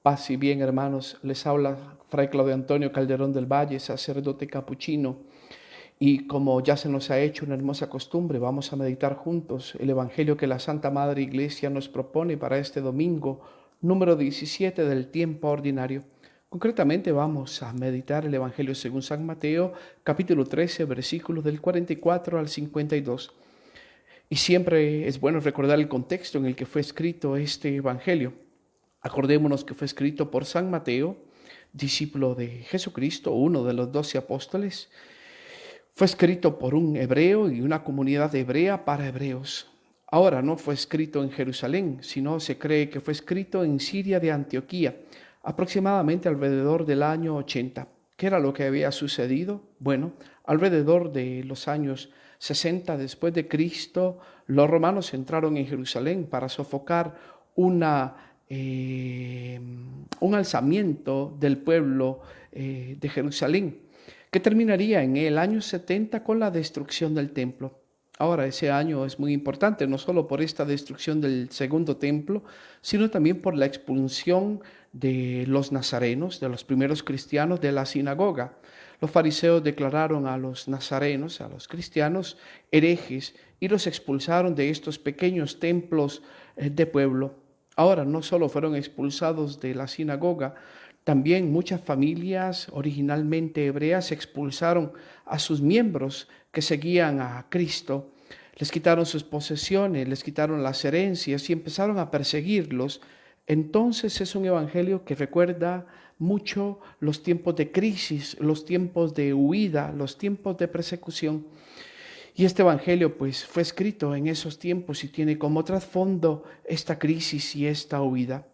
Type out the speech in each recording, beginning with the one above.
Paz y bien, hermanos. Les habla Fray Claudio Antonio Calderón del Valle, sacerdote capuchino. Y como ya se nos ha hecho una hermosa costumbre, vamos a meditar juntos el Evangelio que la Santa Madre Iglesia nos propone para este domingo, número 17 del tiempo ordinario. Concretamente vamos a meditar el Evangelio según San Mateo, capítulo 13, versículos del 44 al 52. Y siempre es bueno recordar el contexto en el que fue escrito este Evangelio. Acordémonos que fue escrito por San Mateo, discípulo de Jesucristo, uno de los 12 apóstoles. Fue escrito por un hebreo y una comunidad hebrea para hebreos. Ahora no fue escrito en Jerusalén, sino se cree que fue escrito en Siria de Antioquía, aproximadamente alrededor del año 80. ¿Qué era lo que había sucedido? Bueno, alrededor de los años 60 después de Cristo, los romanos entraron en Jerusalén para sofocar un alzamiento del pueblo de Jerusalén, que terminaría en el año 70 con la destrucción del templo. Ahora, ese año es muy importante, no solo por esta destrucción del segundo templo, sino también por la expulsión de los nazarenos, de los primeros cristianos de la sinagoga. Los fariseos declararon a los nazarenos, a los cristianos, herejes y los expulsaron de estos pequeños templos de pueblo. Ahora, no solo fueron expulsados de la sinagoga, también muchas familias originalmente hebreas expulsaron a sus miembros que seguían a Cristo. Les quitaron sus posesiones, les quitaron las herencias y empezaron a perseguirlos. Entonces es un evangelio que recuerda mucho los tiempos de crisis, los tiempos de huida, los tiempos de persecución. Y este evangelio pues fue escrito en esos tiempos y tiene como trasfondo esta crisis y esta huida.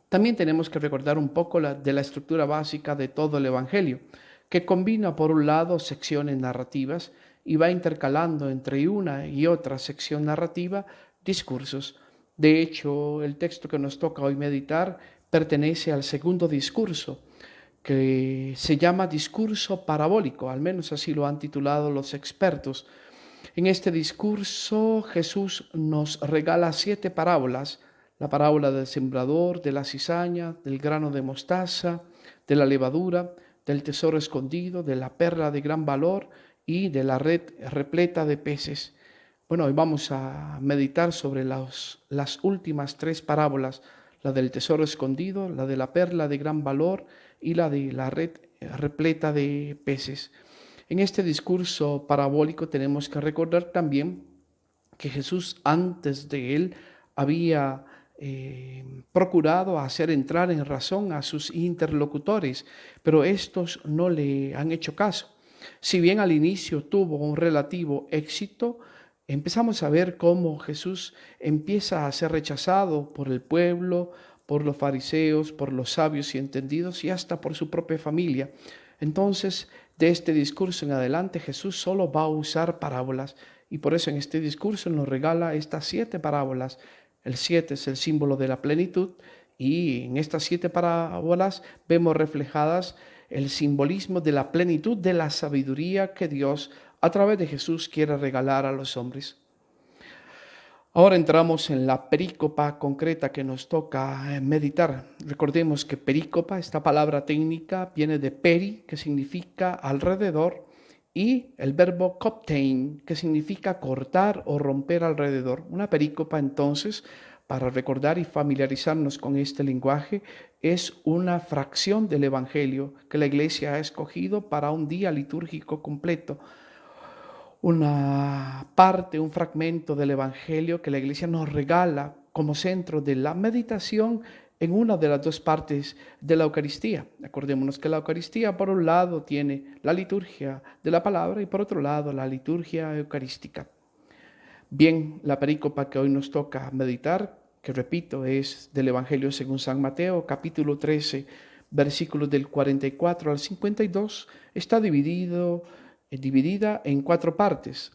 También tenemos que recordar un poco de la estructura básica de todo el evangelio, que combina por un lado secciones narrativas y va intercalando entre una y otra sección narrativa discursos. De hecho, el texto que nos toca hoy meditar pertenece al segundo discurso, que se llama discurso parabólico, al menos así lo han titulado los expertos. En este discurso Jesús nos regala 7 parábolas: la parábola del sembrador, de la cizaña, del grano de mostaza, de la levadura, del tesoro escondido, de la perla de gran valor y de la red repleta de peces. Bueno, hoy vamos a meditar sobre las últimas 3 parábolas, la del tesoro escondido, la de la perla de gran valor y la de la red repleta de peces. En este discurso parabólico tenemos que recordar también que Jesús antes de él había procurado hacer entrar en razón a sus interlocutores, pero estos no le han hecho caso. Si bien al inicio tuvo un relativo éxito, empezamos a ver cómo Jesús empieza a ser rechazado por el pueblo, por los fariseos, por los sabios y entendidos y hasta por su propia familia. Entonces, de este discurso en adelante, Jesús solo va a usar parábolas y por eso en este discurso nos regala estas 7 parábolas. El 7 es el símbolo de la plenitud y en estas 7 parábolas vemos reflejadas el simbolismo de la plenitud de la sabiduría que Dios a través de Jesús quiere regalar a los hombres. Ahora entramos en la perícopa concreta que nos toca meditar. Recordemos que perícopa, esta palabra técnica, viene de peri, que significa alrededor, y el verbo koptein, que significa cortar o romper alrededor. Una perícopa, entonces, para recordar y familiarizarnos con este lenguaje, es una fracción del Evangelio que la Iglesia ha escogido para un día litúrgico completo. Una parte, un fragmento del Evangelio que la Iglesia nos regala como centro de la meditación en una de las 2 partes de la Eucaristía. Acordémonos que la Eucaristía, por un lado, tiene la liturgia de la palabra y por otro lado, la liturgia eucarística. Bien, la perícopa que hoy nos toca meditar, que repito, es del Evangelio según San Mateo, capítulo 13, versículos del 44 al 52, está dividida en 4 partes.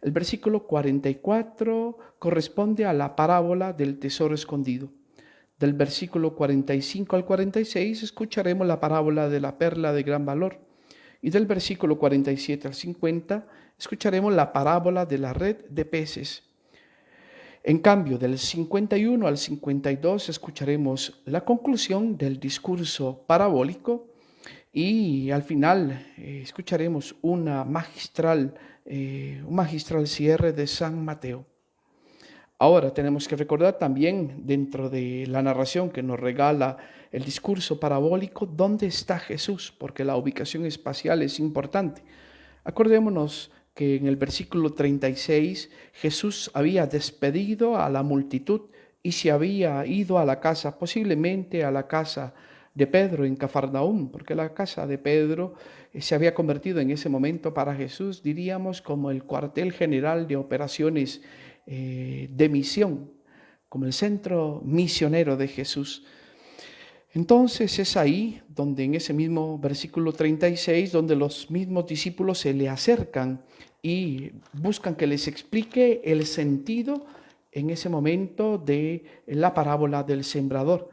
El versículo 44 corresponde a la parábola del tesoro escondido. Del versículo 45 al 46 escucharemos la parábola de la perla de gran valor. Y del versículo 47 al 50 escucharemos la parábola de la red de peces. En cambio, del 51 al 52 escucharemos la conclusión del discurso parabólico y al final escucharemos un magistral cierre de San Mateo. Ahora tenemos que recordar también dentro de la narración que nos regala el discurso parabólico dónde está Jesús, porque la ubicación espacial es importante. Acordémonos que en el versículo 36 Jesús había despedido a la multitud y se había ido a la casa, posiblemente a la casa de Pedro en Cafarnaúm, porque la casa de Pedro se había convertido en ese momento para Jesús, diríamos, como el cuartel general de operaciones de misión, como el centro misionero de Jesús. Entonces es ahí donde en ese mismo versículo 36, donde los mismos discípulos se le acercan y buscan que les explique el sentido en ese momento de la parábola del sembrador.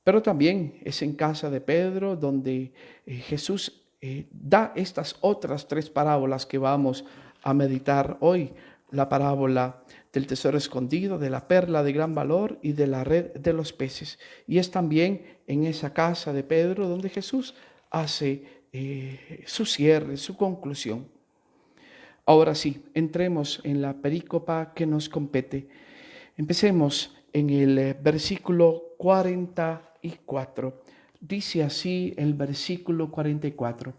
Pero también es en casa de Pedro donde Jesús da estas otras tres parábolas que vamos a meditar hoy. La parábola del tesoro escondido, de la perla de gran valor y de la red de los peces. Y es también en esa casa de Pedro donde Jesús hace su cierre, su conclusión. Ahora sí, entremos en la perícopa que nos compete. Empecemos en el versículo 44. Dice así el versículo 44.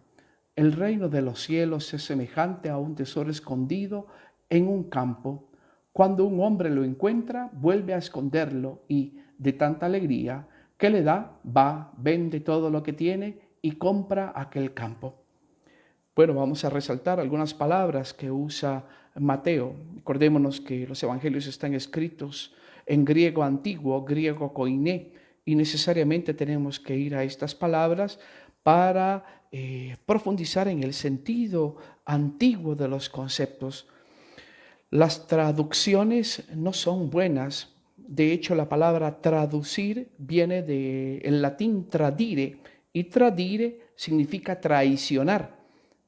El reino de los cielos es semejante a un tesoro escondido en un campo. Cuando un hombre lo encuentra, vuelve a esconderlo y, de tanta alegría que le da, va, vende todo lo que tiene y compra aquel campo. Bueno, vamos a resaltar algunas palabras que usa Mateo. Acordémonos que los evangelios están escritos en griego antiguo, griego koiné, y necesariamente tenemos que ir a estas palabras para profundizar en el sentido antiguo de los conceptos. Las traducciones no son buenas. De hecho, la palabra traducir viene del latín tradire, y tradire significa traicionar.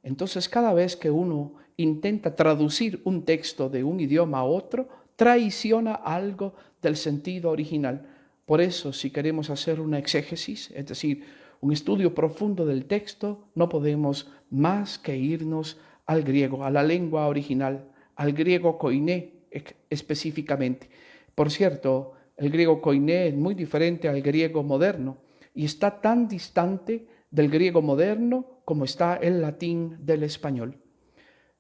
Entonces, cada vez que uno intenta traducir un texto de un idioma a otro, traiciona algo del sentido original. Por eso, si queremos hacer una exégesis, es decir, un estudio profundo del texto, no podemos más que irnos al griego, a la lengua original, al griego koiné específicamente. Por cierto, el griego koiné es muy diferente al griego moderno y está tan distante del griego moderno como está el latín del español.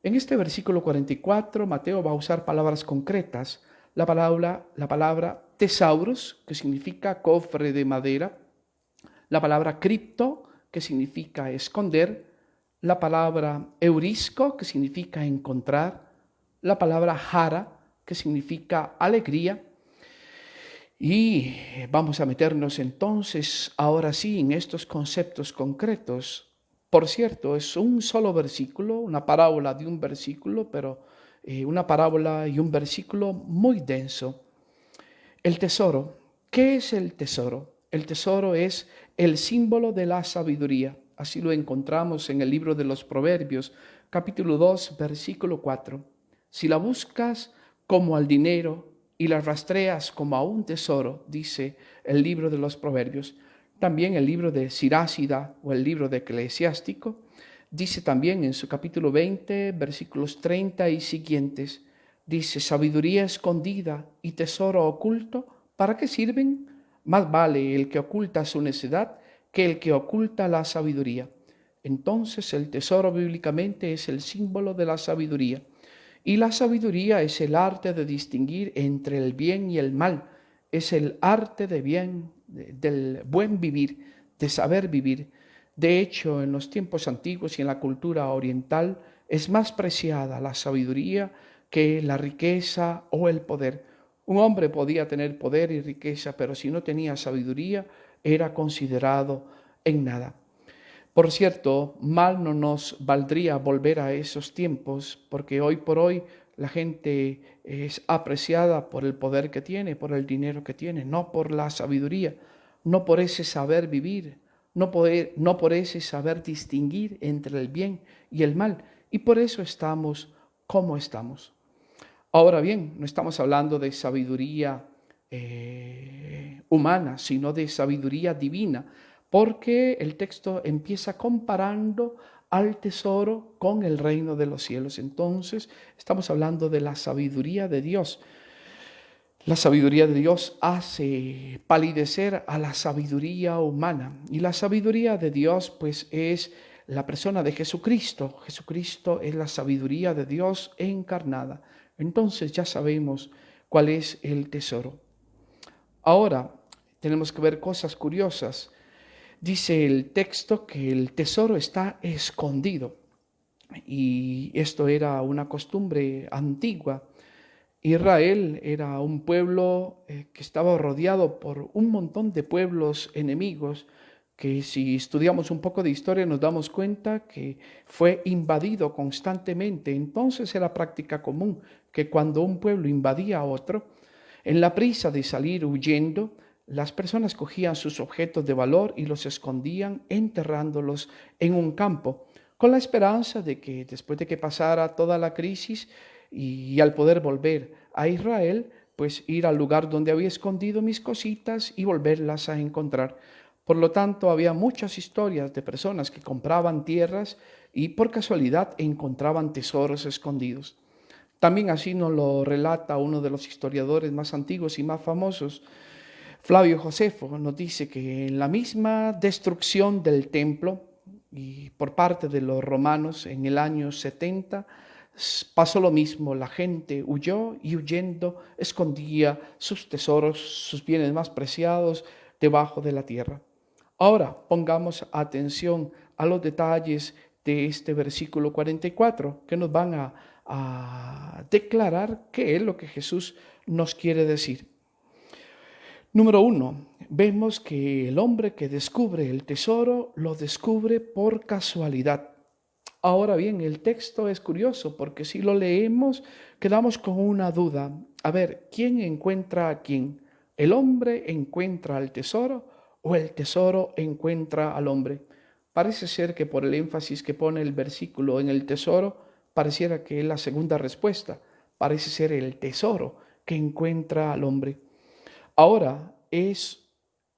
En este versículo 44, Mateo va a usar palabras concretas. La palabra tesaurus, que significa cofre de madera. La palabra cripto, que significa esconder. La palabra eurisco, que significa encontrar. La palabra jara, que significa alegría. Y vamos a meternos entonces, ahora sí, en estos conceptos concretos. Por cierto, es un solo versículo, una parábola de un versículo, pero una parábola y un versículo muy denso. El tesoro. ¿Qué es el tesoro? El tesoro es el símbolo de la sabiduría. Así lo encontramos en el libro de los Proverbios, capítulo 2, versículo 4. Si la buscas como al dinero y la rastreas como a un tesoro, dice el libro de los Proverbios. También el libro de Sirácida o el libro de Eclesiástico dice también en su capítulo 20, versículos 30 y siguientes, dice, sabiduría escondida y tesoro oculto, ¿para qué sirven? Más vale el que oculta su necedad que el que oculta la sabiduría. Entonces el tesoro bíblicamente es el símbolo de la sabiduría. Y la sabiduría es el arte de distinguir entre el bien y el mal. Es el arte del buen vivir, de saber vivir. De hecho, en los tiempos antiguos y en la cultura oriental es más preciada la sabiduría que la riqueza o el poder. Un hombre podía tener poder y riqueza, pero si no tenía sabiduría, era considerado en nada. Por cierto, mal no nos valdría volver a esos tiempos, porque hoy por hoy la gente es apreciada por el poder que tiene, por el dinero que tiene, no por la sabiduría, no por ese saber vivir, no por ese saber distinguir entre el bien y el mal. Y por eso estamos como estamos. Ahora bien, no estamos hablando de sabiduría humana, sino de sabiduría divina, porque el texto empieza comparando al tesoro con el reino de los cielos. Entonces, estamos hablando de la sabiduría de Dios. La sabiduría de Dios hace palidecer a la sabiduría humana. Y la sabiduría de Dios, pues, es la persona de Jesucristo. Jesucristo es la sabiduría de Dios encarnada. Entonces ya sabemos cuál es el tesoro. Ahora tenemos que ver cosas curiosas. Dice el texto que el tesoro está escondido. Y esto era una costumbre antigua. Israel era un pueblo que estaba rodeado por un montón de pueblos enemigos, que si estudiamos un poco de historia nos damos cuenta que fue invadido constantemente. Entonces era práctica común que cuando un pueblo invadía a otro, en la prisa de salir huyendo, las personas cogían sus objetos de valor y los escondían enterrándolos en un campo, con la esperanza de que después de que pasara toda la crisis y al poder volver a Israel, pues ir al lugar donde había escondido mis cositas y volverlas a encontrar. Por lo tanto, había muchas historias de personas que compraban tierras y por casualidad encontraban tesoros escondidos. También así nos lo relata uno de los historiadores más antiguos y más famosos, Flavio Josefo. Nos dice que en la misma destrucción del templo y por parte de los romanos en el año 70, pasó lo mismo. La gente huyó y huyendo escondía sus tesoros, sus bienes más preciados debajo de la tierra. Ahora pongamos atención a los detalles de este versículo 44 que nos van a declarar qué es lo que Jesús nos quiere decir. Número 1, vemos que el hombre que descubre el tesoro lo descubre por casualidad. Ahora bien, el texto es curioso porque si lo leemos quedamos con una duda. A ver, ¿quién encuentra a quién? ¿El hombre encuentra al tesoro o el tesoro encuentra al hombre? Parece ser que por el énfasis que pone el versículo en el tesoro, pareciera que es la segunda respuesta. Parece ser el tesoro que encuentra al hombre. Ahora es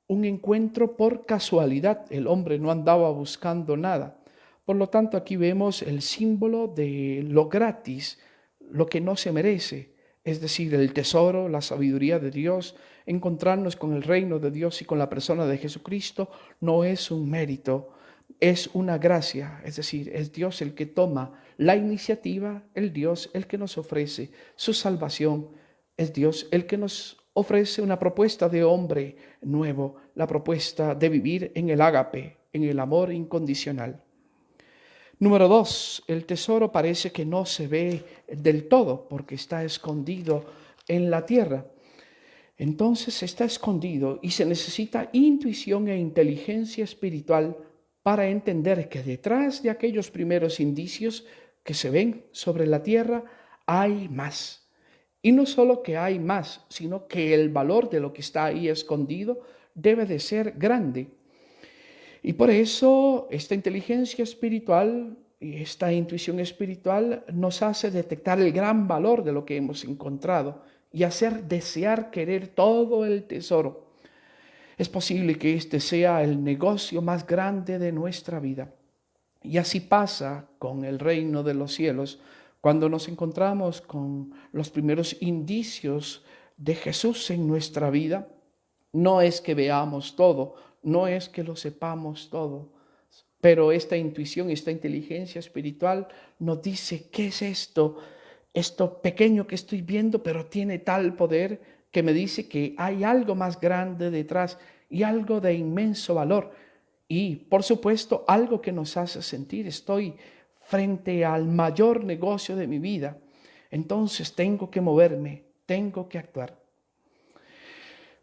un encuentro por casualidad. El hombre no andaba buscando nada. Por lo tanto, aquí vemos el símbolo de lo gratis, lo que no se merece, es decir, el tesoro, la sabiduría de Dios. Encontrarnos con el reino de Dios y con la persona de Jesucristo no es un mérito, es una gracia, es decir, es Dios el que toma la iniciativa, el Dios el que nos ofrece su salvación, es Dios el que nos ofrece una propuesta de hombre nuevo, la propuesta de vivir en el ágape, en el amor incondicional. Número 2, el tesoro parece que no se ve del todo porque está escondido en la tierra. Entonces está escondido y se necesita intuición e inteligencia espiritual para entender que detrás de aquellos primeros indicios que se ven sobre la tierra hay más. Y no solo que hay más, sino que el valor de lo que está ahí escondido debe de ser grande. Y por eso esta inteligencia espiritual y esta intuición espiritual nos hace detectar el gran valor de lo que hemos encontrado y hacer desear querer todo el tesoro. Es posible que este sea el negocio más grande de nuestra vida. Y así pasa con el reino de los cielos. Cuando nos encontramos con los primeros indicios de Jesús en nuestra vida, no es que veamos todo, no es que lo sepamos todo, pero esta intuición, esta inteligencia espiritual nos dice, ¿qué es esto? Esto pequeño que estoy viendo, pero tiene tal poder que me dice que hay algo más grande detrás y algo de inmenso valor. Y, por supuesto, algo que nos hace sentir, estoy frente al mayor negocio de mi vida. Entonces tengo que moverme, tengo que actuar.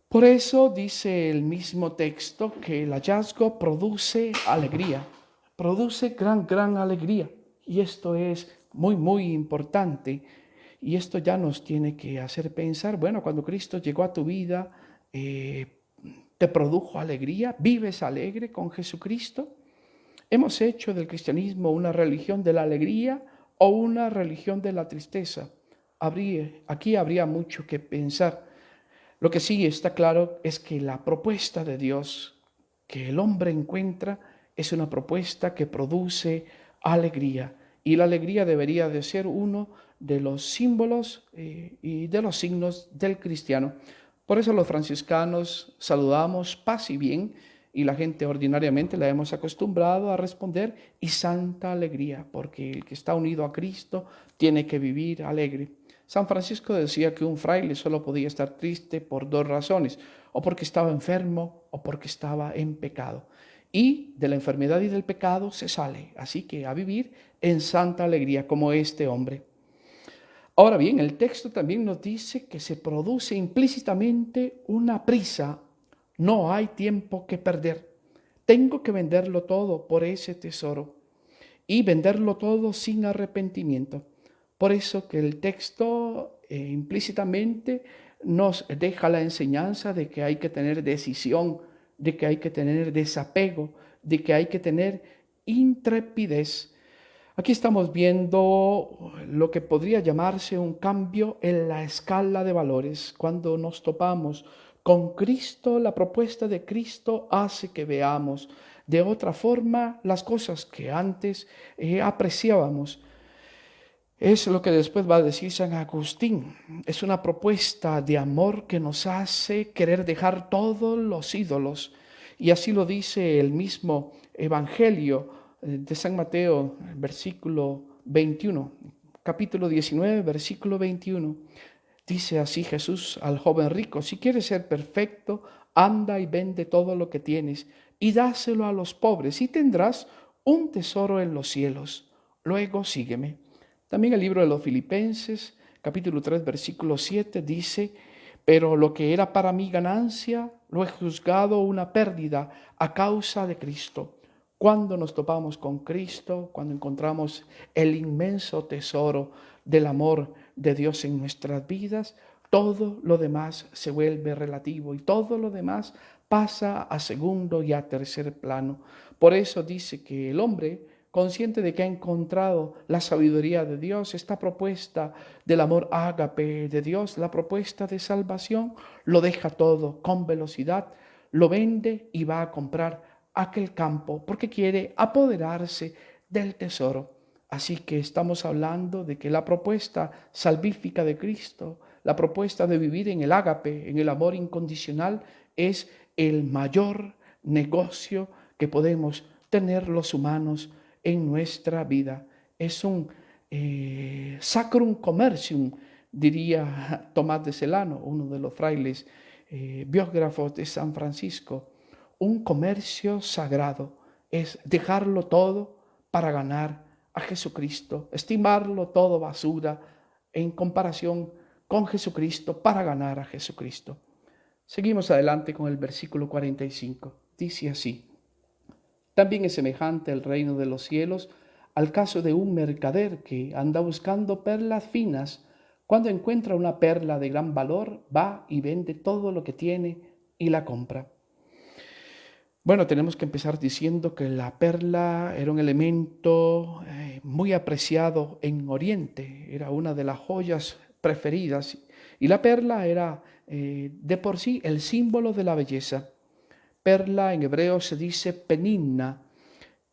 Por eso dice el mismo texto que el hallazgo produce alegría, produce gran alegría. Y esto es muy importante. Y esto ya nos tiene que hacer pensar, bueno, cuando Cristo llegó a tu vida, ¿te produjo alegría? ¿Vives alegre con Jesucristo? ¿Hemos hecho del cristianismo una religión de la alegría o una religión de la tristeza? aquí habría mucho que pensar. Lo que sí está claro es que la propuesta de Dios que el hombre encuentra es una propuesta que produce alegría. Y la alegría debería de ser uno de los símbolos y de los signos del cristiano. Por eso los franciscanos saludamos paz y bien, y la gente ordinariamente la hemos acostumbrado a responder y santa alegría, porque el que está unido a Cristo tiene que vivir alegre. San Francisco decía que un fraile solo podía estar triste por dos razones, o porque estaba enfermo o porque estaba en pecado. Y de la enfermedad y del pecado se sale, así que a vivir en santa alegría como este hombre. Ahora bien, el texto también nos dice que se produce implícitamente una prisa. No hay tiempo que perder. Tengo que venderlo todo por ese tesoro y venderlo todo sin arrepentimiento. Por eso que el texto implícitamente nos deja la enseñanza de que hay que tener decisión, de que hay que tener desapego, de que hay que tener intrepidez. Aquí estamos viendo lo que podría llamarse un cambio en la escala de valores. Cuando nos topamos con Cristo, la propuesta de Cristo hace que veamos de otra forma las cosas que antes apreciábamos. Es lo que después va a decir San Agustín. Es una propuesta de amor que nos hace querer dejar todos los ídolos. Y así lo dice el mismo Evangelio de San Mateo, versículo 21, capítulo 19, versículo 21. Dice así Jesús al joven rico: si quieres ser perfecto, anda y vende todo lo que tienes y dáselo a los pobres y tendrás un tesoro en los cielos. Luego sígueme. También el libro de los Filipenses, capítulo 3, versículo 7, dice: pero lo que era para mí ganancia, lo he juzgado una pérdida a causa de Cristo. Cuando nos topamos con Cristo, cuando encontramos el inmenso tesoro del amor de Dios en nuestras vidas, todo lo demás se vuelve relativo y todo lo demás pasa a segundo y a tercer plano. Por eso dice que el hombre, consciente de que ha encontrado la sabiduría de Dios, esta propuesta del amor ágape de Dios, la propuesta de salvación, lo deja todo con velocidad, lo vende y va a comprar aquel campo porque quiere apoderarse del tesoro. Así que estamos hablando de que la propuesta salvífica de Cristo, la propuesta de vivir en el ágape, en el amor incondicional, es el mayor negocio que podemos tener los humanos en nuestra vida. Es un sacrum commercium, diría Tomás de Celano, uno de los frailes biógrafos de San Francisco. Un comercio sagrado es dejarlo todo para ganar a Jesucristo, estimarlo todo basura en comparación con Jesucristo para ganar a Jesucristo. Seguimos adelante con el versículo 45. Dice así: también es semejante el reino de los cielos al caso de un mercader que anda buscando perlas finas. Cuando encuentra una perla de gran valor, va y vende todo lo que tiene y la compra. Bueno, tenemos que empezar diciendo que la perla era un elemento muy apreciado en Oriente, era una de las joyas preferidas, y la perla era de por sí el símbolo de la belleza. Perla en hebreo se dice penina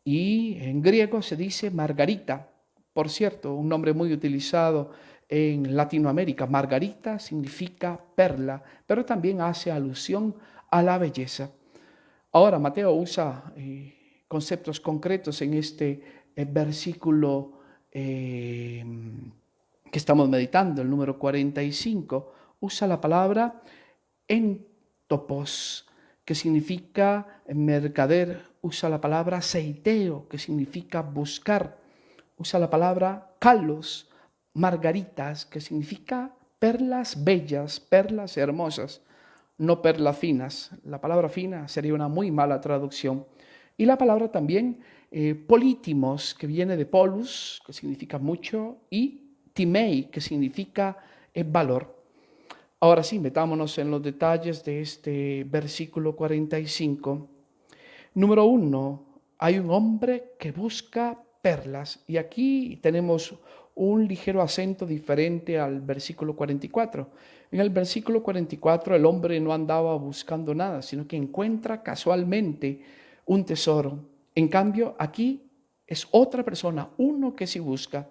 y en griego se dice margarita. Por cierto, un nombre muy utilizado en Latinoamérica. Margarita significa perla, pero también hace alusión a la belleza. Ahora, Mateo usa conceptos concretos en este versículo que estamos meditando, el número 45. Usa la palabra entopos, que significa mercader. Usa la palabra seiteo, que significa buscar. Usa la palabra kalos, margaritas, que significa perlas bellas, perlas hermosas. No perlas finas. La palabra fina sería una muy mala traducción. Y la palabra también polítimos, que viene de polus, que significa mucho, y timei, que significa valor. Ahora sí, metámonos en los detalles de este versículo 45. Número 1, hay un hombre que busca perlas. Y aquí tenemos un ligero acento diferente al versículo 44. En el versículo 44 el hombre no andaba buscando nada, sino que encuentra casualmente un tesoro. En cambio, aquí es otra persona, uno que sí busca,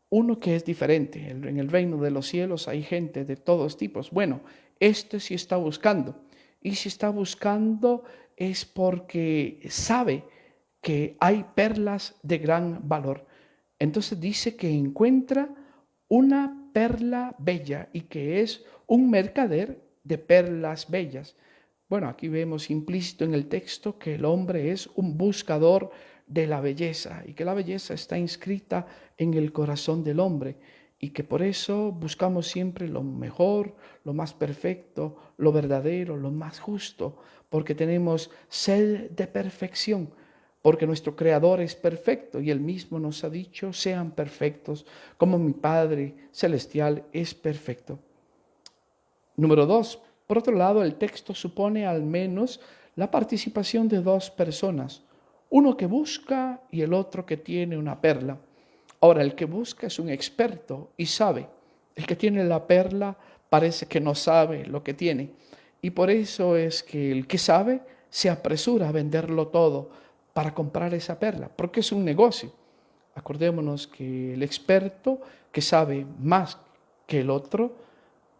uno que es diferente. En el reino de los cielos hay gente de todos tipos. Bueno, este sí está buscando. Y si está buscando es porque sabe que hay perlas de gran valor. Entonces dice que encuentra una perla bella y que es un mercader de perlas bellas. Bueno, aquí vemos implícito en el texto que el hombre es un buscador de la belleza y que la belleza está inscrita en el corazón del hombre y que por eso buscamos siempre lo mejor, lo más perfecto, lo verdadero, lo más justo, porque tenemos sed de perfección, porque nuestro Creador es perfecto y Él mismo nos ha dicho, sean perfectos como mi Padre Celestial es perfecto. Número 2. Por otro lado, el texto supone al menos la participación de dos personas, uno que busca y el otro que tiene una perla. Ahora, el que busca es un experto y sabe. El que tiene la perla parece que no sabe lo que tiene. Y por eso es que el que sabe se apresura a venderlo todo para comprar esa perla, porque es un negocio. Acordémonos que el experto que sabe más que el otro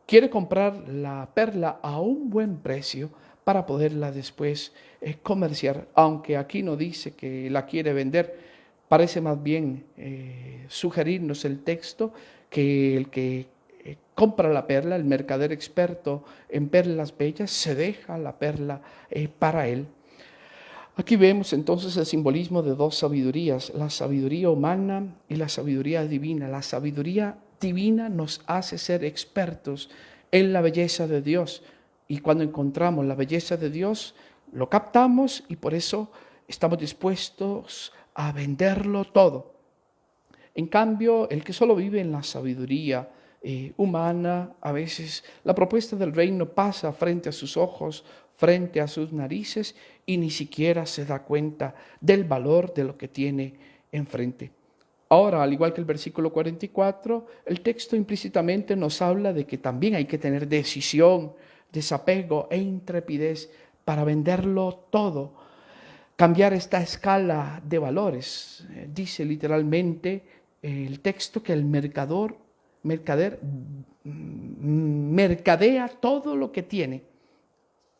quiere comprar la perla a un buen precio para poderla después comerciar, aunque aquí no dice que la quiere vender. Parece más bien sugerirnos el texto que el que compra la perla, el mercader experto en perlas bellas, se deja la perla para él. Aquí vemos entonces el simbolismo de dos sabidurías, la sabiduría humana y la sabiduría divina. La sabiduría divina nos hace ser expertos en la belleza de Dios y cuando encontramos la belleza de Dios, lo captamos y por eso estamos dispuestos a venderlo todo. En cambio, el que solo vive en la sabiduría humana, a veces la propuesta del reino pasa frente a sus ojos, frente a sus narices y ni siquiera se da cuenta del valor de lo que tiene enfrente. Ahora, al igual que el versículo 44, el texto implícitamente nos habla de que también hay que tener decisión, desapego e intrepidez para venderlo todo, cambiar esta escala de valores. Dice literalmente el texto que el mercader mercadea todo lo que tiene.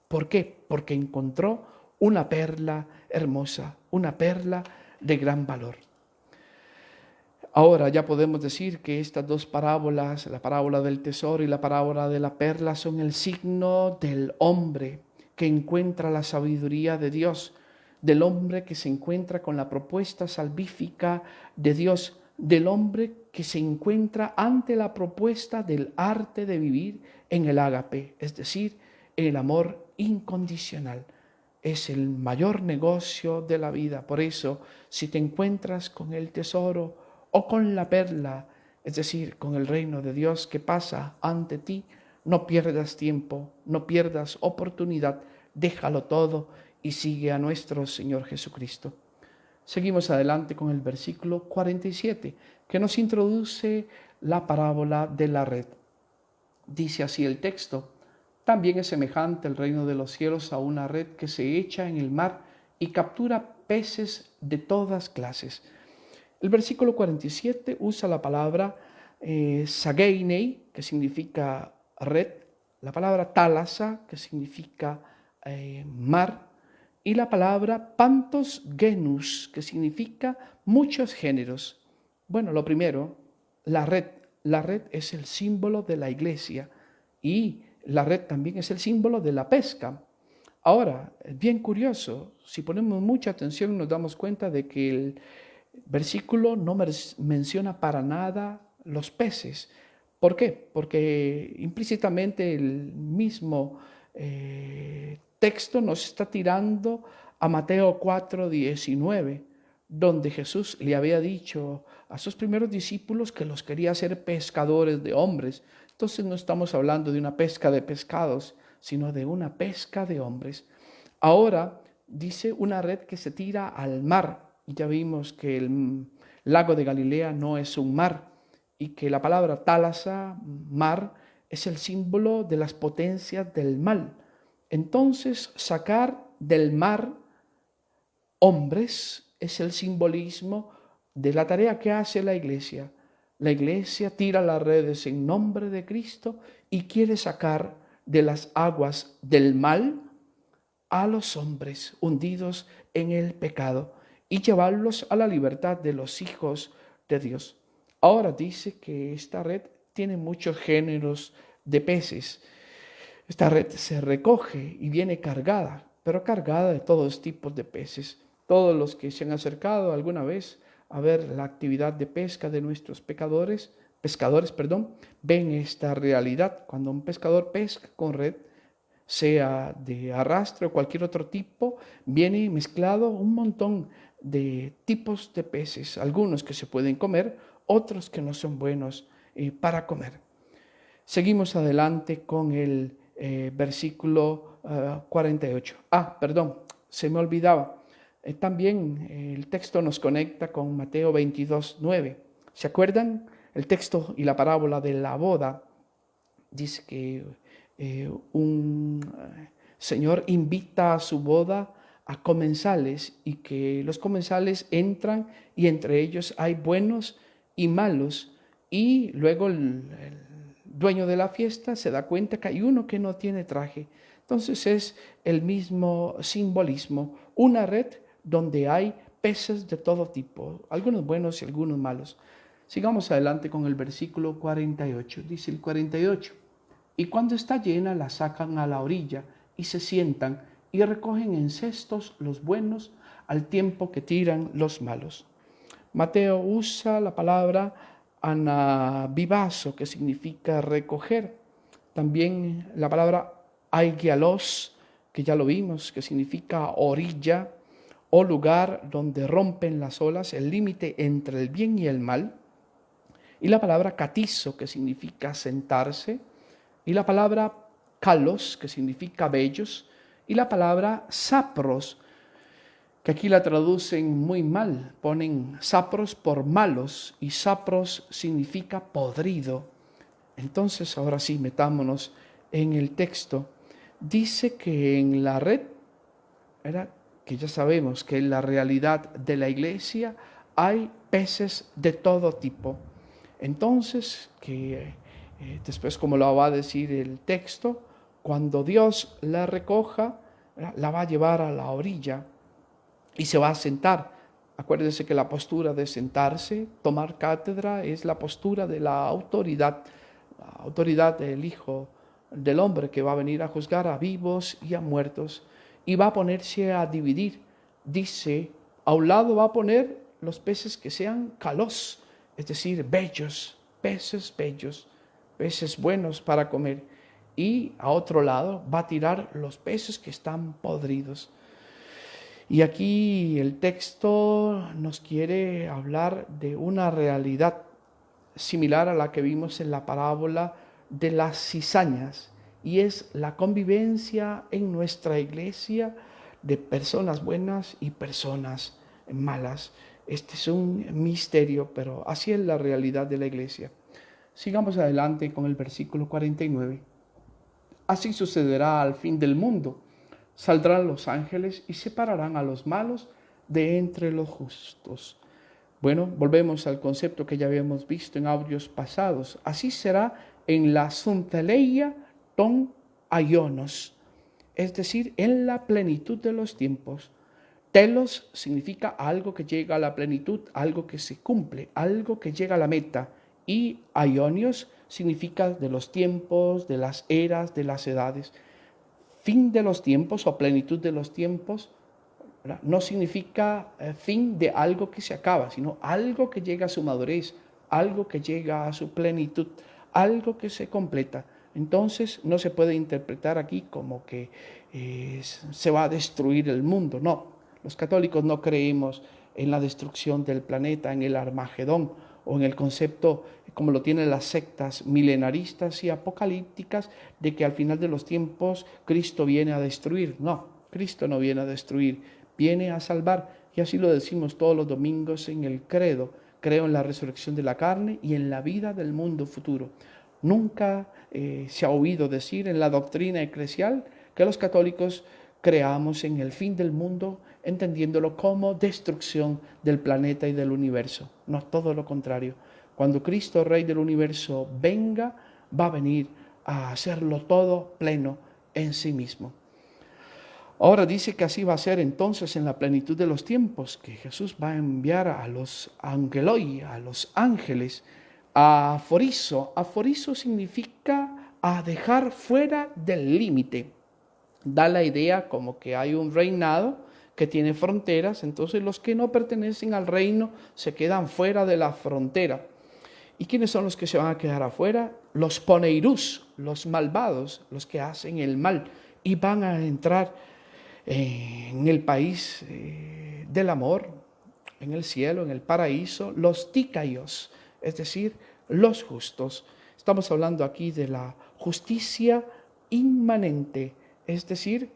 ¿Por qué? Porque encontró una perla hermosa, una perla de gran valor. Ahora ya podemos decir que estas dos parábolas, la parábola del tesoro y la parábola de la perla, son el signo del hombre que encuentra la sabiduría de Dios, del hombre que se encuentra con la propuesta salvífica de Dios, del hombre que se encuentra ante la propuesta del arte de vivir en el ágape, es decir, en el amor incondicional. Es el mayor negocio de la vida. Por eso, si te encuentras con el tesoro o con la perla, es decir, con el reino de Dios que pasa ante ti, no pierdas tiempo, no pierdas oportunidad, déjalo todo y sigue a nuestro Señor Jesucristo. Seguimos adelante con el versículo 47, que nos introduce la parábola de la red. Dice así el texto: también es semejante el reino de los cielos a una red que se echa en el mar y captura peces de todas clases. El versículo 47 usa la palabra sageinei, que significa red, la palabra thalassa, que significa mar, y la palabra pantos genus, que significa muchos géneros. Bueno, lo primero, la red. La red es el símbolo de la iglesia y la red también es el símbolo de la pesca. Ahora, es bien curioso, si ponemos mucha atención nos damos cuenta de que el versículo no menciona para nada los peces. ¿Por qué? Porque implícitamente el mismo texto nos está tirando a Mateo 4:19, donde Jesús le había dicho a sus primeros discípulos que los quería hacer pescadores de hombres. Entonces no estamos hablando de una pesca de pescados, sino de una pesca de hombres. Ahora dice una red que se tira al mar. Ya vimos que el lago de Galilea no es un mar. y que la palabra thalassa, mar, es el símbolo de las potencias del mal. Entonces, sacar del mar hombres es el simbolismo de la tarea que hace la iglesia. La iglesia tira las redes en nombre de Cristo y quiere sacar de las aguas del mal a los hombres hundidos en el pecado y llevarlos a la libertad de los hijos de Dios. Ahora dice que esta red tiene muchos géneros de peces. Esta red se recoge y viene cargada, pero cargada de todos tipos de peces. Todos los que se han acercado alguna vez a ver la actividad de pesca de nuestros pescadores, ven esta realidad. Cuando un pescador pesca con red, sea de arrastre o cualquier otro tipo, viene mezclado un montón de tipos de peces, algunos que se pueden comer, otros que no son buenos para comer. Seguimos adelante con el versículo 48. Se me olvidaba. También el texto nos conecta con Mateo 22:9. ¿Se acuerdan? El texto y la parábola de la boda dice que un señor invita a su boda a comensales y que los comensales entran y entre ellos hay buenos y malos, y luego el dueño de la fiesta se da cuenta que hay uno que no tiene traje. Entonces es el mismo simbolismo, una red donde hay peces de todo tipo, algunos buenos y algunos malos. Sigamos adelante con el versículo 48. Dice el 48: y cuando está llena la sacan a la orilla y se sientan y recogen en cestos los buenos al tiempo que tiran los malos. Mateo usa la palabra anabibazo, que significa recoger. También la palabra aigialos, que ya lo vimos, que significa orilla o lugar donde rompen las olas, el límite entre el bien y el mal. Y la palabra catizo, que significa sentarse. Y la palabra kalos, que significa bellos. Y la palabra sapros, que aquí la traducen muy mal, ponen sapros por malos y sapros significa podrido. Entonces, ahora sí, metámonos en el texto. Dice que en la red, que ya sabemos que en la realidad de la iglesia hay peces de todo tipo. Entonces, que después, como lo va a decir el texto, cuando Dios la recoja, la va a llevar a la orilla y se va a sentar. Acuérdense que la postura de sentarse, tomar cátedra, es la postura de la autoridad del Hijo del Hombre, que va a venir a juzgar a vivos y a muertos, y va a ponerse a dividir. Dice, a un lado va a poner los peces que sean kalos, es decir, bellos, peces bellos, peces buenos para comer, y a otro lado va a tirar los peces que están podridos. Y aquí el texto nos quiere hablar de una realidad similar a la que vimos en la parábola de las cizañas, y es la convivencia en nuestra iglesia de personas buenas y personas malas. Este es un misterio, pero así es la realidad de la iglesia. Sigamos adelante con el versículo 49. Así sucederá al fin del mundo. Saldrán los ángeles y separarán a los malos de entre los justos. Bueno, volvemos al concepto que ya habíamos visto en audios pasados. Así será en la Sunteleia ton aionos, es decir, en la plenitud de los tiempos. Telos significa algo que llega a la plenitud, algo que se cumple, algo que llega a la meta. Y aionios significa de los tiempos, de las eras, de las edades. Fin de los tiempos o plenitud de los tiempos, ¿verdad? No significa fin de algo que se acaba, sino algo que llega a su madurez, algo que llega a su plenitud, algo que se completa. Entonces no se puede interpretar aquí como que se va a destruir el mundo. No, los católicos no creemos en la destrucción del planeta, en el Armagedón, o en el concepto, como lo tienen las sectas milenaristas y apocalípticas, de que al final de los tiempos Cristo viene a destruir. No, Cristo no viene a destruir, viene a salvar. Y así lo decimos todos los domingos en el credo, creo en la resurrección de la carne y en la vida del mundo futuro. Nunca se ha oído decir en la doctrina eclesial que los católicos creamos en el fin del mundo, entendiéndolo como destrucción del planeta y del universo. No, todo lo contrario. Cuando Cristo, Rey del universo, venga, va a venir a hacerlo todo pleno en sí mismo. Ahora dice que así va a ser entonces en la plenitud de los tiempos, que Jesús va a enviar a los angeloi, a los ángeles, a aforizo. Aforizo significa a dejar fuera del límite. Da la idea como que hay un reinado que tiene fronteras, entonces los que no pertenecen al reino se quedan fuera de la frontera. ¿Y quiénes son los que se van a quedar afuera? Los poneirús, los malvados, los que hacen el mal y van a entrar en el país del amor, en el cielo, en el paraíso, los tícaios, es decir, los justos. Estamos hablando aquí de la justicia inmanente, es decir,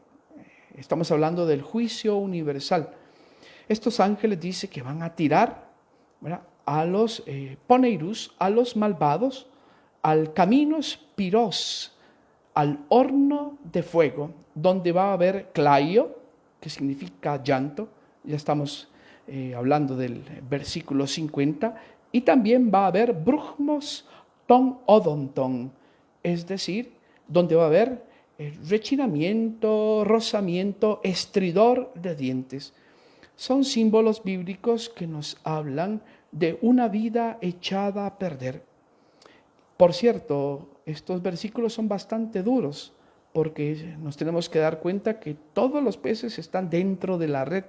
estamos hablando del juicio universal. Estos ángeles dice que van a tirar, ¿verdad?, a los poneirus, a los malvados, al caminos piros, al horno de fuego, donde va a haber claio, que significa llanto. Ya estamos hablando del versículo 50. Y también va a haber brujmos ton odonton, es decir, donde va a haber rechinamiento, rozamiento, estridor de dientes. Son símbolos bíblicos que nos hablan de una vida echada a perder. Por cierto, estos versículos son bastante duros porque nos tenemos que dar cuenta que todos los peces están dentro de la red,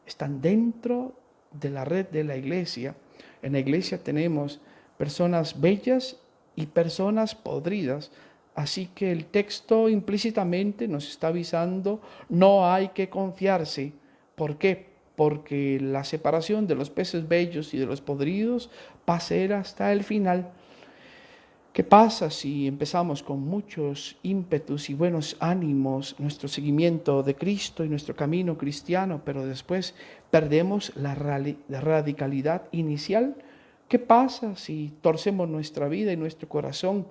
están dentro de la red de la iglesia. En la iglesia tenemos personas bellas y personas podridas, así que el texto implícitamente nos está avisando, no hay que confiarse. ¿Por qué? Porque la separación de los peces bellos y de los podridos va a ser hasta el final. ¿Qué pasa si empezamos con muchos ímpetus y buenos ánimos nuestro seguimiento de Cristo y nuestro camino cristiano, pero después perdemos la radicalidad inicial? ¿Qué pasa si torcemos nuestra vida y nuestro corazón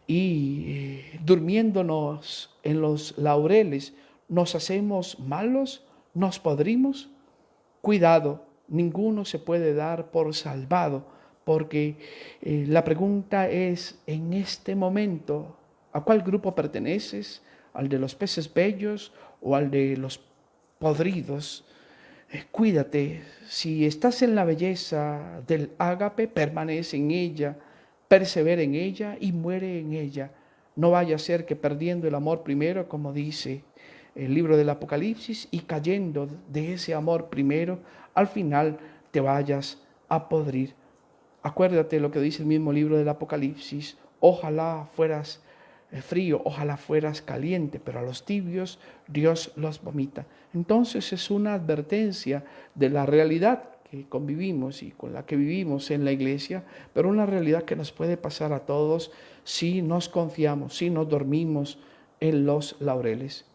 y durmiéndonos en los laureles nos hacemos malos, nos podrimos? Cuidado, ninguno se puede dar por salvado, porque la pregunta es, en este momento, ¿a cuál grupo perteneces? ¿Al de los peces bellos o al de los podridos? Cuídate, si estás en la belleza del ágape, permanece en ella, persevera en ella y muere en ella. No vaya a ser que perdiendo el amor primero, como dice el libro del Apocalipsis, y cayendo de ese amor primero, al final te vayas a podrir. Acuérdate lo que dice el mismo libro del Apocalipsis: ojalá fueras frío, ojalá fueras caliente, pero a los tibios Dios los vomita. Entonces es una advertencia de la realidad que convivimos y con la que vivimos en la iglesia, pero una realidad que nos puede pasar a todos si nos confiamos, si nos dormimos en los laureles.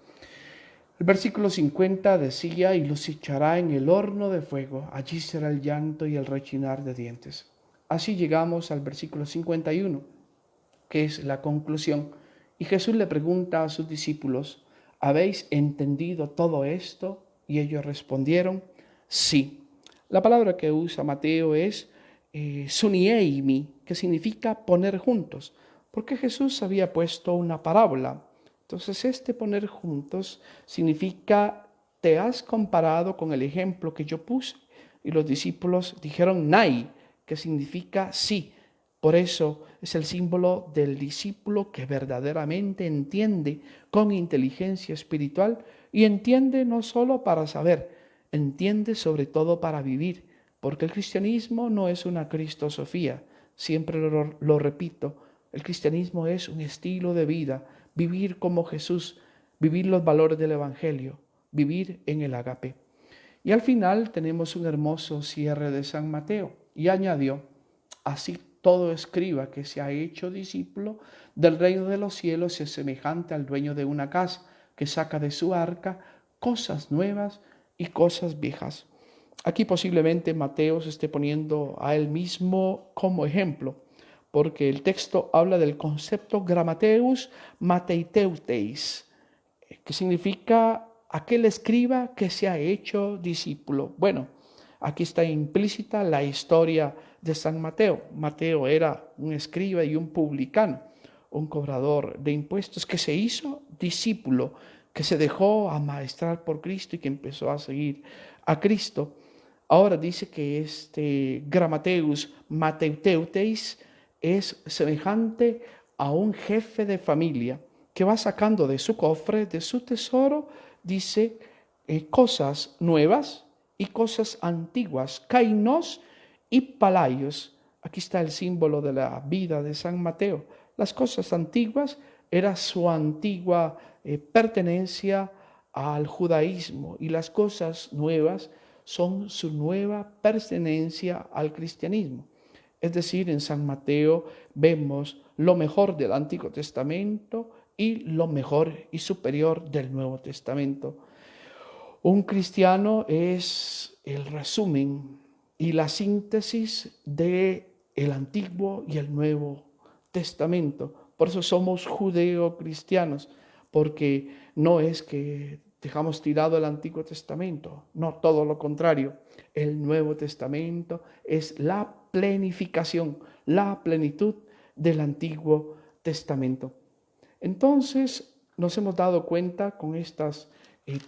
El versículo 50 decía: y los echará en el horno de fuego, allí será el llanto y el rechinar de dientes. Así llegamos al versículo 51, que es la conclusión. Y Jesús le pregunta a sus discípulos: ¿habéis entendido todo esto? Y ellos respondieron: sí. La palabra que usa Mateo es sunieimi, que significa poner juntos, porque Jesús había puesto una parábola. Entonces este poner juntos significa: te has comparado con el ejemplo que yo puse. Y los discípulos dijeron nai, que significa sí. Por eso es el símbolo del discípulo que verdaderamente entiende con inteligencia espiritual, y entiende no solo para saber, entiende sobre todo para vivir, porque el cristianismo no es una cristosofía, siempre lo repito, el cristianismo es un estilo de vida, vivir como Jesús, vivir los valores del Evangelio, vivir en el ágape. Y al final tenemos un hermoso cierre de San Mateo, y añadió: así todo escriba que se ha hecho discípulo del reino de los cielos es semejante al dueño de una casa que saca de su arca cosas nuevas y cosas viejas. Aquí posiblemente Mateo se esté poniendo a él mismo como ejemplo, porque el texto habla del concepto grammateus mateiteuteis, que significa aquel escriba que se ha hecho discípulo. Bueno, aquí está implícita la historia de San Mateo. Mateo era un escriba y un publicano, un cobrador de impuestos que se hizo discípulo, que se dejó amaestrar por Cristo y que empezó a seguir a Cristo. Ahora dice que este grammateus mateuteuteis es semejante a un jefe de familia que va sacando de su cofre, de su tesoro, dice, cosas nuevas y cosas antiguas, kainos y palaios. Aquí está el símbolo de la vida de San Mateo. Las cosas antiguas era su antigua pertenencia al judaísmo y las cosas nuevas son su nueva pertenencia al cristianismo. Es decir, en San Mateo vemos lo mejor del Antiguo Testamento y lo mejor y superior del Nuevo Testamento. Un cristiano es el resumen y la síntesis de el Antiguo y el Nuevo Testamento. Por eso somos judeo-cristianos, porque no es que dejamos tirado el Antiguo Testamento, no, todo lo contrario. El Nuevo Testamento es la plenificación, la plenitud del Antiguo Testamento. Entonces nos hemos dado cuenta con estas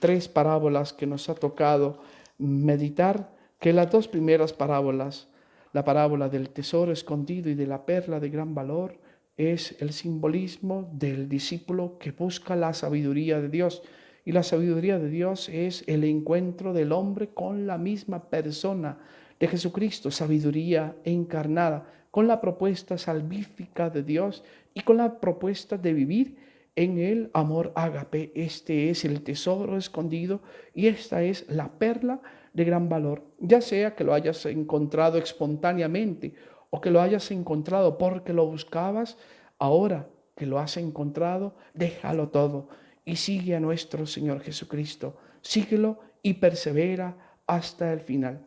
tres parábolas que nos ha tocado meditar, que las dos primeras parábolas, la parábola del tesoro escondido y de la perla de gran valor, es el simbolismo del discípulo que busca la sabiduría de Dios. Y la sabiduría de Dios es el encuentro del hombre con la misma persona de Jesucristo, sabiduría encarnada, con la propuesta salvífica de Dios y con la propuesta de vivir en el amor ágape. Este es el tesoro escondido y esta es la perla de gran valor. Ya sea que lo hayas encontrado espontáneamente o que lo hayas encontrado porque lo buscabas, ahora que lo has encontrado, déjalo todo y sigue a nuestro Señor Jesucristo. Síguelo y persevera hasta el final.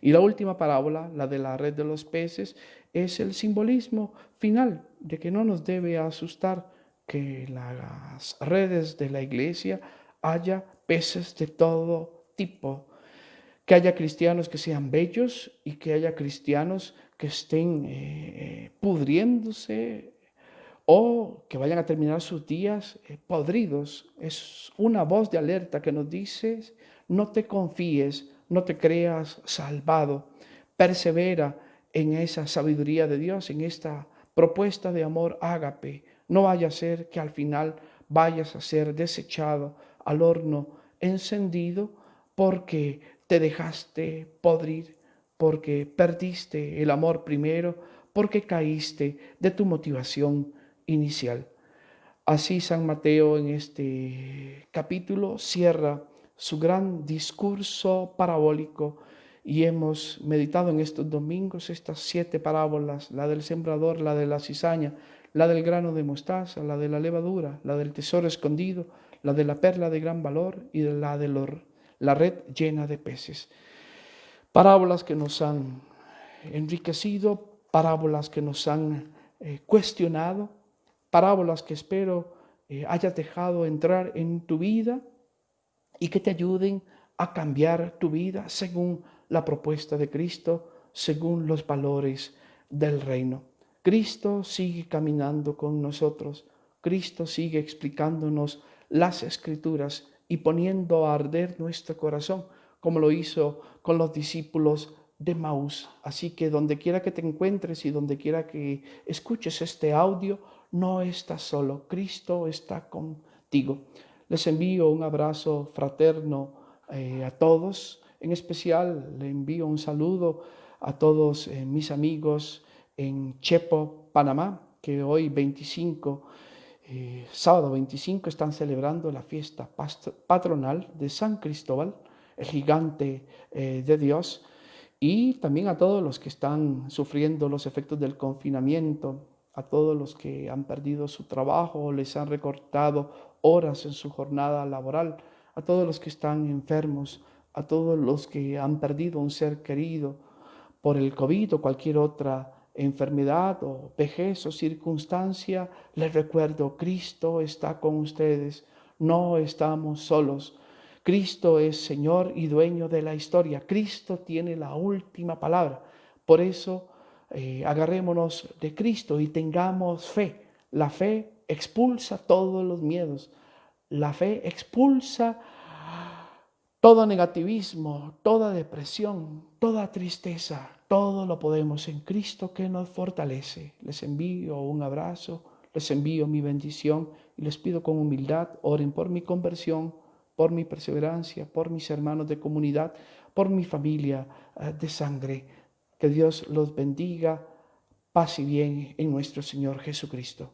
Y la última parábola, la de la red de los peces, es el simbolismo final de que no nos debe asustar que en las redes de la iglesia haya peces de todo tipo, que haya cristianos que sean bellos y que haya cristianos que estén pudriéndose o que vayan a terminar sus días podridos. Es una voz de alerta que nos dice, no te confíes, no te creas salvado, persevera en esa sabiduría de Dios, en esta propuesta de amor ágape. No vaya a ser que al final vayas a ser desechado al horno encendido porque te dejaste podrir, porque perdiste el amor primero, porque caíste de tu motivación inicial. Así San Mateo en este capítulo cierra su gran discurso parabólico y hemos meditado en estos domingos estas 7 parábolas, la del sembrador, la de la cizaña, la del grano de mostaza, la de la levadura, la del tesoro escondido, la de la perla de gran valor y la de la red llena de peces. Parábolas que nos han enriquecido, parábolas que nos han cuestionado, parábolas que espero hayas dejado entrar en tu vida y que te ayuden a cambiar tu vida según la propuesta de Cristo, según los valores del reino. Cristo sigue caminando con nosotros, Cristo sigue explicándonos las Escrituras y poniendo a arder nuestro corazón, como lo hizo con los discípulos de Maús. Así que donde quiera que te encuentres y donde quiera que escuches este audio, no estás solo, Cristo está contigo. Les envío un abrazo fraterno a todos, en especial le envío un saludo a todos mis amigos en Chepo, Panamá, que hoy 25, sábado 25, están celebrando la fiesta patronal de San Cristóbal, el gigante de Dios, y también a todos los que están sufriendo los efectos del confinamiento, a todos los que han perdido su trabajo, les han recortado horas en su jornada laboral, a todos los que están enfermos a todos los que han perdido un ser querido por el COVID o cualquier otra enfermedad o vejez o circunstancia. Les recuerdo, Cristo está con ustedes, no estamos solos. Cristo es Señor y dueño de la historia. Cristo tiene la última palabra. Por eso, agarrémonos de Cristo y tengamos fe. La fe expulsa todos los miedos. La fe expulsa todo negativismo, toda depresión, toda tristeza. Todo lo podemos en Cristo que nos fortalece. Les envío un abrazo, les envío mi bendición y les pido con humildad, oren por mi conversión, por mi perseverancia, por mis hermanos de comunidad, por mi familia de sangre. Que Dios los bendiga. Paz y bien en nuestro Señor Jesucristo.